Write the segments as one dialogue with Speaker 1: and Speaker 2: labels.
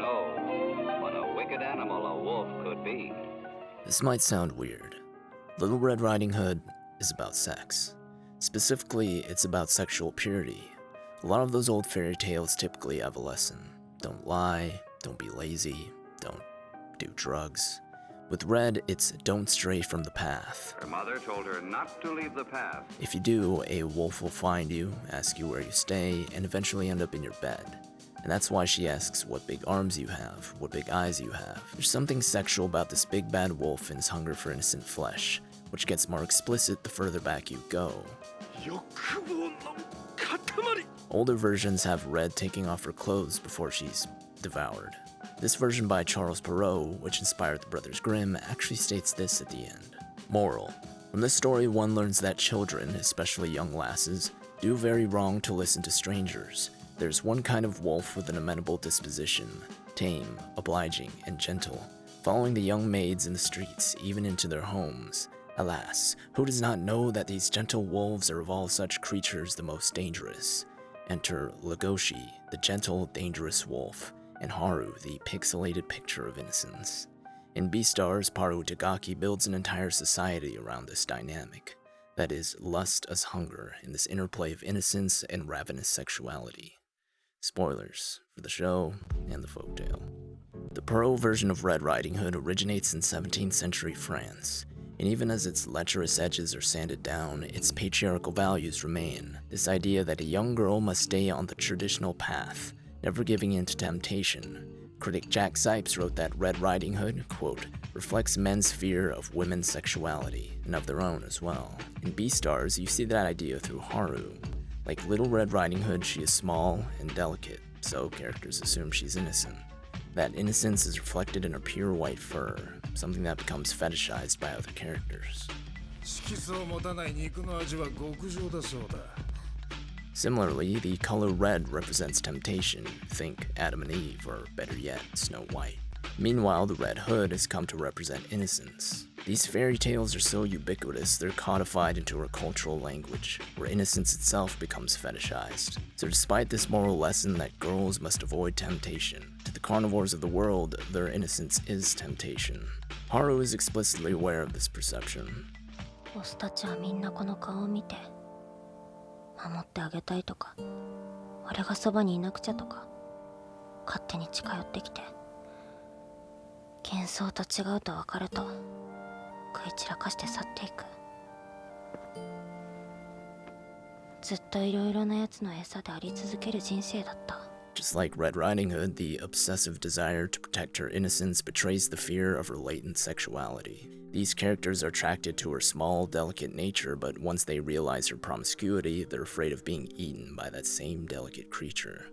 Speaker 1: know what a wicked animal a wolf could be.
Speaker 2: This might sound weird. Little Red Riding Hood is about sex. Specifically, it's about sexual purity. A lot of those old fairy tales typically have a lesson. Don't lie, don't be lazy, don't do drugs. With Red, it's don't stray from the path.
Speaker 1: Her mother told her not to leave the path.
Speaker 2: If you do, a wolf will find you, ask you where you stay, and eventually end up in your bed. And that's why she asks what big arms you have, what big eyes you have. There's something sexual about this big bad wolf and his hunger for innocent flesh, which gets more explicit the further back you go. Older versions have Red taking off her clothes before she's devoured. This version by Charles Perrault, which inspired the Brothers Grimm, actually states this at the end. Moral. From this story, one learns that children, especially young lasses, do very wrong to listen to strangers. There's one kind of wolf with an amenable disposition, tame, obliging, and gentle, following the young maids in the streets, even into their homes. Alas, who does not know that these gentle wolves are of all such creatures the most dangerous? Enter Legosi, the gentle, dangerous wolf, and Haru, the pixelated picture of innocence. In Beastars, Paru Itagaki builds an entire society around this dynamic. That is, lust as hunger in this interplay of innocence and ravenous sexuality. Spoilers for the show and the folktale. The Perrault version of Red Riding Hood originates in 17th century France, and even as its lecherous edges are sanded down, its patriarchal values remain. This idea that a young girl must stay on the traditional path, never giving in to temptation. Critic Jack Sipes wrote that Red Riding Hood, quote, reflects men's fear of women's sexuality, and of their own as well. In Beastars, you see that idea through Haru. Like Little Red Riding Hood, she is small and delicate, so characters assume she's innocent. That innocence is reflected in her pure white fur, something that becomes fetishized by other characters. Similarly, the color red represents temptation, think Adam and Eve, or better yet, Snow White. Meanwhile, the Red Hood has come to represent innocence. These fairy tales are so ubiquitous, they're codified into our cultural language, where innocence itself becomes fetishized. So despite this moral lesson that girls must avoid temptation, to the carnivores of the world, their innocence is temptation. Haru is explicitly aware of this perception.
Speaker 3: 守ってあげたいとか、俺がそばにいなくちゃとか、勝手に近寄ってきて、幻想と違うと分かると、食い散らかして去っていく。ずっといろいろなやつの餌であり続ける人生だった。
Speaker 2: Just like Red Riding Hood, the obsessive desire to protect her innocence betrays the fear of her latent sexuality. These characters are attracted to her small, delicate nature, but once they realize her promiscuity, they're afraid of being eaten by that same delicate creature.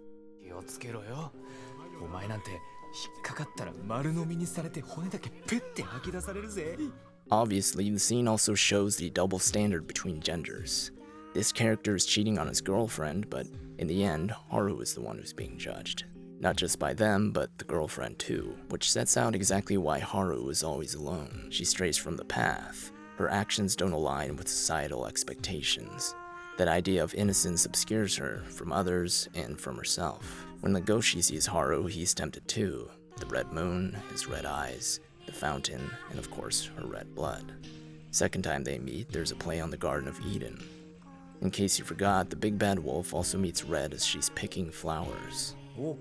Speaker 2: Obviously, the scene also shows the double standard between genders. This character is cheating on his girlfriend, but in the end, Haru is the one who's being judged. Not just by them, but the girlfriend too, which sets out exactly why Haru is always alone. She strays from the path. Her actions don't align with societal expectations. That idea of innocence obscures her from others and from herself. When Legosi sees Haru, he's tempted too. The red moon, his red eyes, the fountain, and of course, her red blood. Second time they meet, there's a play on the Garden of Eden. In case you forgot, the big bad wolf also meets Red as she's picking flowers. I'm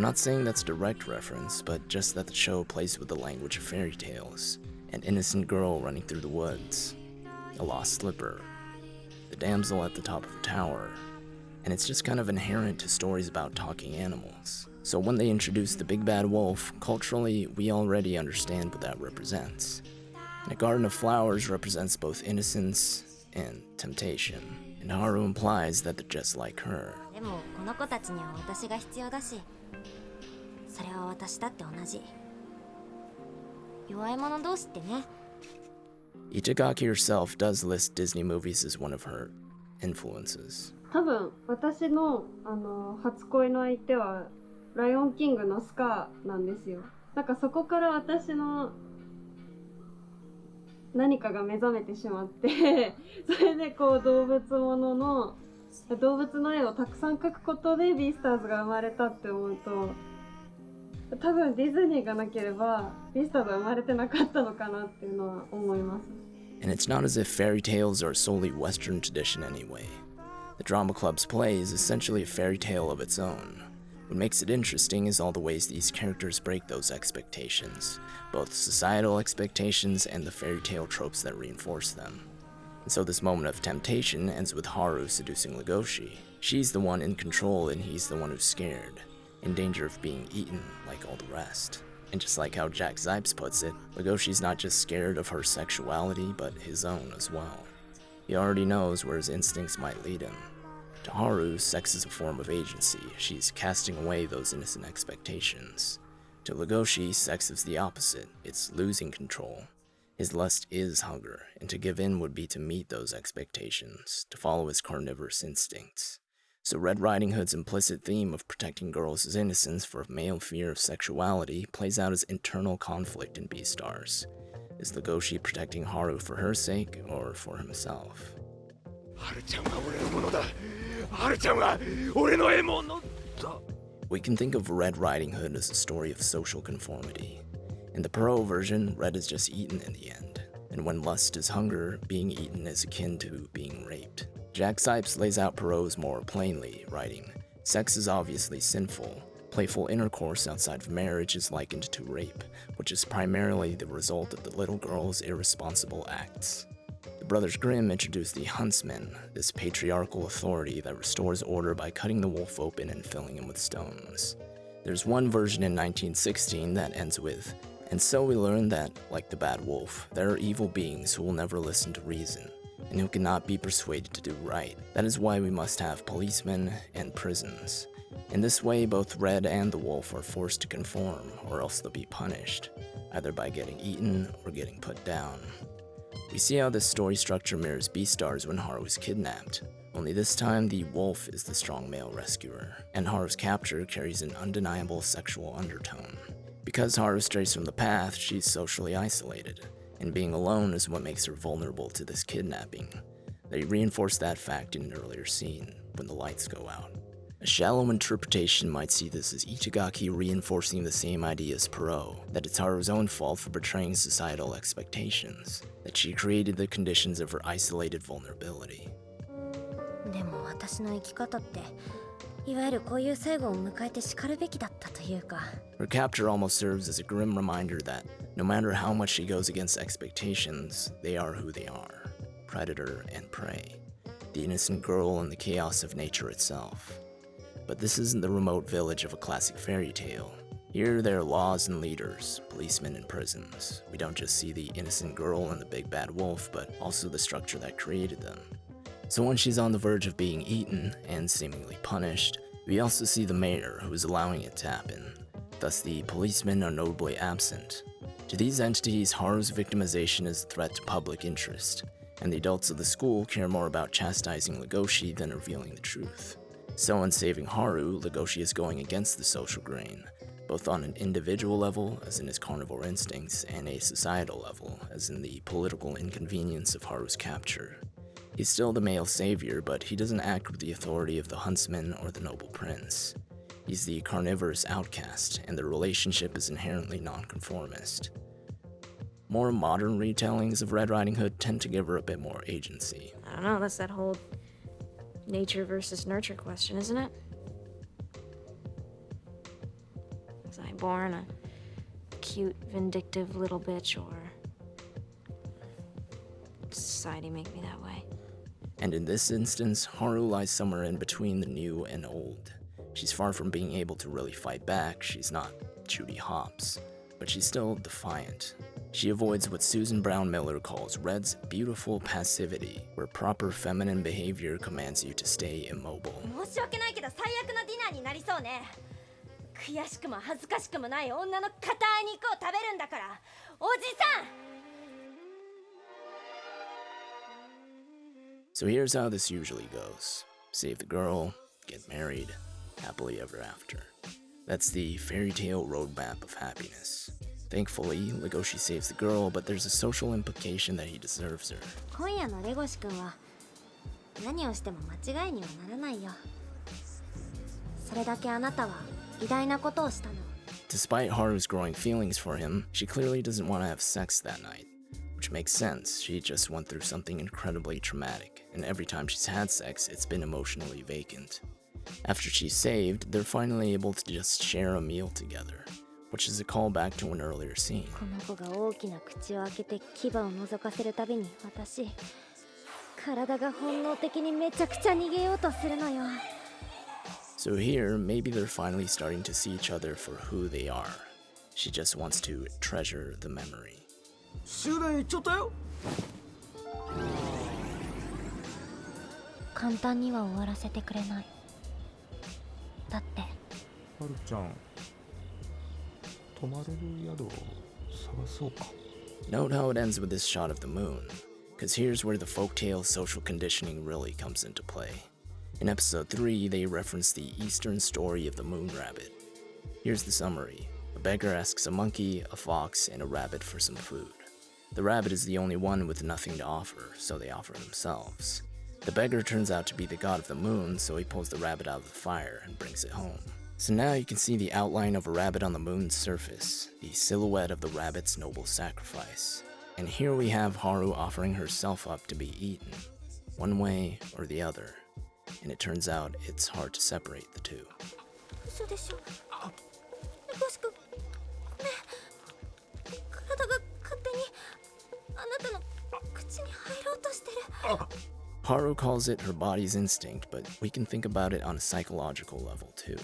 Speaker 2: not saying that's a direct reference, but just that the show plays with the language of fairy tales. An innocent girl running through the woods, a lost slipper, the damsel at the top of a tower, and it's just kind of inherent to stories about talking animals. So when they introduce the big bad wolf, culturally, we already understand what that represents. And a garden of flowers represents both innocence and temptation, and Haru implies that they're just like her. Itagaki herself does list Disney movies as one of her influences.
Speaker 4: 多分私の初恋の相手はライオンキングのスカーなんですよ。なんかそこから私の何かが目覚めてしまってそれでこう動物ものの動物の絵をたくさん描くことでビースターズが生まれたって思うと、多分ディズニーがなければビースターズは生まれてなかったのかなっていうのは思います。
Speaker 2: And it's not as if fairy tales are solely Western tradition anyway. The drama club's play is essentially a fairy tale of its own. What makes it interesting is all the ways these characters break those expectations, both societal expectations and the fairy tale tropes that reinforce them. And so this moment of temptation ends with Haru seducing Legosi. She's the one in control and he's the one who's scared, in danger of being eaten like all the rest. And just like how Jack Zipes puts it, Legoshi's not just scared of her sexuality, but his own as well. He already knows where his instincts might lead him. To Haru, sex is a form of agency. She's casting away those innocent expectations. To Legosi, sex is the opposite. It's losing control. His lust is hunger, and to give in would be to meet those expectations, to follow his carnivorous instincts. So Red Riding Hood's implicit theme of protecting girls' innocence for male fear of sexuality plays out as internal conflict in Beastars. Is Legosi protecting Haru for her sake, or for himself? We can think of Red Riding Hood as a story of social conformity. In the Paru version, Red is just eaten in the end, and when lust is hunger, being eaten is akin to being raped. Jack Zipes lays out Paru's more plainly, writing, "Sex is obviously sinful. Playful intercourse outside of marriage is likened to rape, which is primarily the result of the little girl's irresponsible acts." The Brothers Grimm introduced the Huntsman, this patriarchal authority that restores order by cutting the wolf open and filling him with stones. There's one version in 1916 that ends with, "And so we learn that, like the bad wolf, there are evil beings who will never listen to reason, and who cannot be persuaded to do right. That is why we must have policemen and prisons. In this way, both Red and the wolf are forced to conform, or else they'll be punished, either by getting eaten or getting put down." We see how this story structure mirrors Beastars when Haru is kidnapped, only this time the wolf is the strong male rescuer, and Haru's capture carries an undeniable sexual undertone. Because Haru strays from the path, she's socially isolated, and being alone is what makes her vulnerable to this kidnapping. They reinforce that fact in an earlier scene, when the lights go out. A shallow interpretation might see this as Itagaki reinforcing the same idea as Paru, that it's Haru's own fault for betraying societal expectations, that she created the conditions of her isolated vulnerability.
Speaker 3: でも私の生き方っていわゆるこういう最後を迎えて叱るべきだったというか。
Speaker 2: Her capture almost serves as a grim reminder that no matter how much she goes against expectations, they are who they are, predator and prey, the innocent girl and the chaos of nature itself. But this isn't the remote village of a classic fairy tale. Here there are laws and leaders, policemen and prisons. We don't just see the innocent girl and the big bad wolf, but also the structure that created them. So when she's on the verge of being eaten and seemingly punished, we also see the mayor who is allowing it to happen. Thus the policemen are notably absent. To these entities, Haru's victimization is a threat to public interest, and the adults of the school care more about chastising Legosi than revealing the truth. So in saving Haru, Legosi is going against the social grain, both on an individual level, as in his carnivore instincts, and a societal level, as in the political inconvenience of Haru's capture. He's still the male savior, but he doesn't act with the authority of the huntsman or the noble prince. He's the carnivorous outcast, and their relationship is inherently nonconformist. More modern retellings of Red Riding Hood tend to give her a bit more agency.
Speaker 5: I don't know, that's that whole nature versus nurture question, isn't it? Was I born a cute, vindictive little bitch, or does society make me that way?
Speaker 2: And in this instance, Haru lies somewhere in between the new and old. She's far from being able to really fight back. She's not Judy Hopps, but she's still defiant. She avoids what Susan Brown Miller calls Red's beautiful passivity, where proper feminine behavior commands you to stay immobile.
Speaker 3: 申し訳ないけど最悪なディナーになりそうね。悔しくも恥ずかしくもない女の硬い肉を食べるんだから、おじさん。
Speaker 2: So here's how this usually goes. Save the girl, get married, happily ever after. That's the fairy tale roadmap of happiness. Thankfully, Legosi saves the girl, but there's a social implication that he deserves her.
Speaker 3: 今夜のレゴシ君は何をしても間違いにはならないよ。それだけあなたは偉大なことをしたの。
Speaker 2: Despite Haru's growing feelings for him, she clearly doesn't want to have sex that night. Which makes sense, she just went through something incredibly traumatic, and every time she's had sex, it's been emotionally vacant. After she's saved, they're finally able to just share a meal together, which is a callback to an earlier scene.
Speaker 3: この子が大きな口を開けて牙を覗かせるたびに私、体が本能的にめちゃくちゃ逃げようとするのよ。
Speaker 2: So here, maybe they're finally starting to see each other for who they are. She just wants to treasure the memory.
Speaker 6: 終電行っちゃったよ。
Speaker 3: 簡単には終わらせてくれない。だって
Speaker 7: はるちゃん、泊まれる宿を探そうか。
Speaker 2: Note how it ends with this shot of the moon, because here's where the folktale social conditioning really comes into play. In episode 3, they reference the Eastern story of the moon rabbit. Here's the summary. A beggar asks a monkey, a fox, and a rabbit for some food. The rabbit is the only one with nothing to offer, so they offer themselves. The beggar turns out to be the god of the moon, so he pulls the rabbit out of the fire and brings it home. So now you can see the outline of a rabbit on the moon's surface, the silhouette of the rabbit's noble sacrifice. And here we have Haru offering herself up to be eaten, one way or the other. And it turns out it's hard to separate the two.
Speaker 3: 嘘でしょ。レゴシ君、ごめん。体が勝手にあなたの口に入ろうとしてる。
Speaker 2: Paru calls it her body's instinct, but we can think about it on a psychological level too.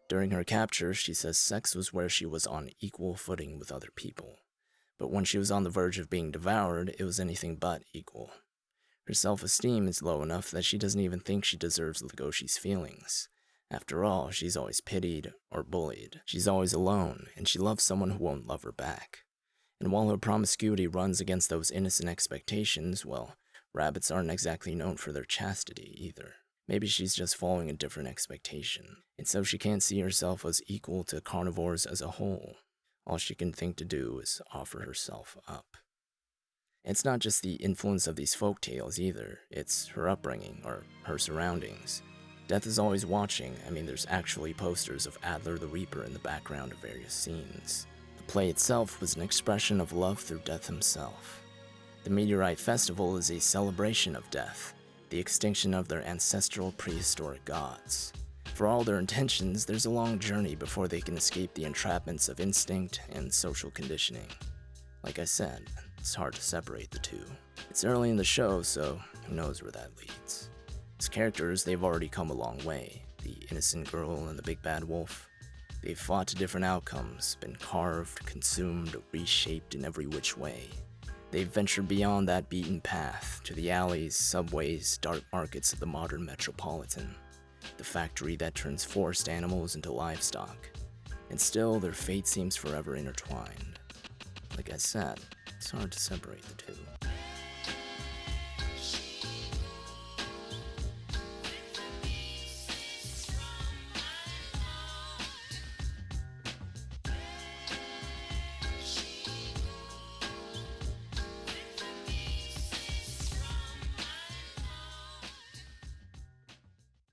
Speaker 2: During her capture, she says sex was where she was on equal footing with other people. But when she was on the verge of being devoured, it was anything but equal. Her self-esteem is low enough that she doesn't even think she deserves Legoshi's feelings. After all, she's always pitied or bullied. She's always alone, and she loves someone who won't love her back. And while her promiscuity runs against those innocent expectations, well, rabbits aren't exactly known for their chastity either. Maybe she's just following a different expectation, and so she can't see herself as equal to carnivores as a whole. All she can think to do is offer herself up. It's not just the influence of these folk tales either, it's her upbringing, or her surroundings. Death is always watching. I mean, there's actually posters of Adler the Reaper in the background of various scenes. The play itself was an expression of love through death himself. The Meteorite Festival is a celebration of death, the extinction of their ancestral prehistoric gods. For all their intentions, there's a long journey before they can escape the entrapments of instinct and social conditioning. Like I said, it's hard to separate the two. It's early in the show, so who knows where that leads. As characters, they've already come a long way. The innocent girl and the big bad wolf. They've fought to different outcomes, been carved, consumed, reshaped in every which way. They've ventured beyond that beaten path to the alleys, subways, dark markets of the modern metropolitan. The factory that turns forest animals into livestock. And still, their fate seems forever intertwined. Like I said, it's hard to separate the two.